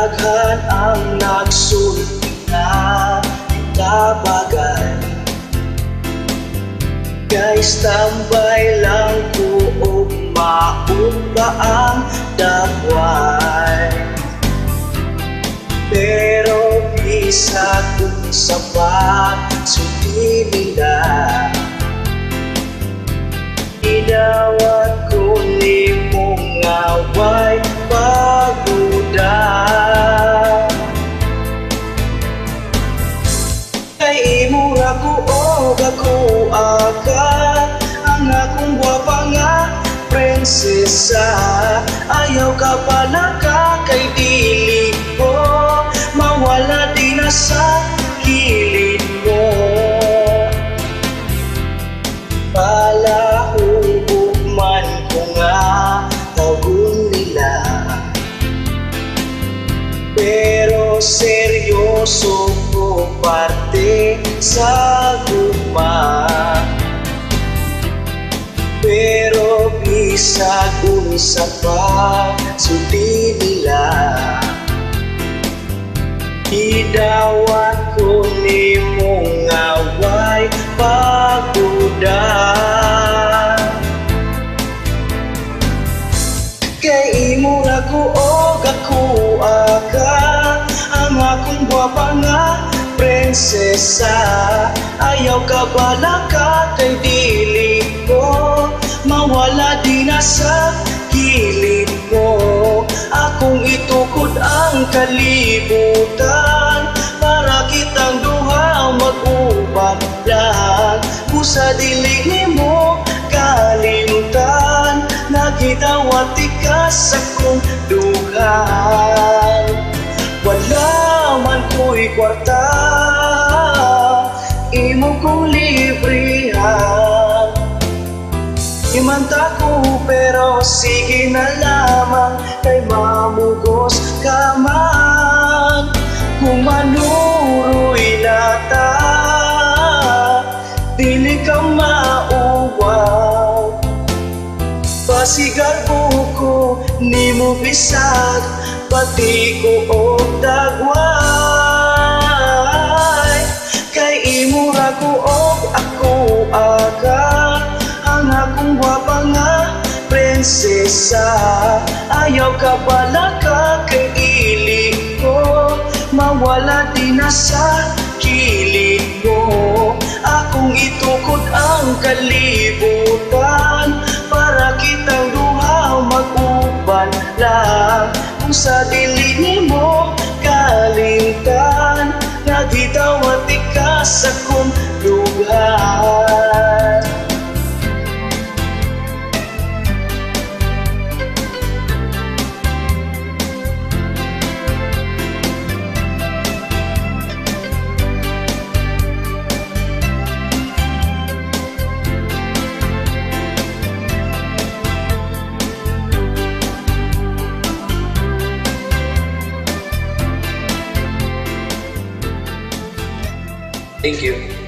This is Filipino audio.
Daghan ang nagsulti na itabagan, guys tambay lang ko o maumba ang dagway. Pero bisag kung sa pagsulti nila, idawat ko ni mong ngaway paguda. Kay imura ko o ako agad ang akong gwapa nga prinsesa. Ayaw ka pala ka kay dili ko mawala di na sa kilid mo. Palahubog man ko nga tagun nila, pero seryoso ko parte sa guma. Pero bisag unsa pa sulti nila, idawat ko ni mong ngaway paguda. Kay imura ko o ako agad ang akong gwapa nga prinsesa. Ayaw ka bala ka kay dili ko mawala di na sa kilid mo. Akong itukod ang kalibutan para kitang duha mag-uban lang. Busa dili mo kalimtan, nagidawati ka sa kong dugan. Wala man ko'y kwarta, imo kong librihan. Imanta ko pero sige na lamang, kay mamugos ka man. Kung manuroy lata, dili ka mauwaw. Pasigar buko ni mo bisag, pati ko og dagway. Kay imura ko og ako agad ang akong gwapa nga prinsesa. Ayaw ka pala ka kay dili ko mawala di na sa kilid mo. Akong itukod ang kalibutan para kitang duha mag-uban lang. Kung sa dili mo kalimtan, nagidawati ka sa kong dugan. Thank you.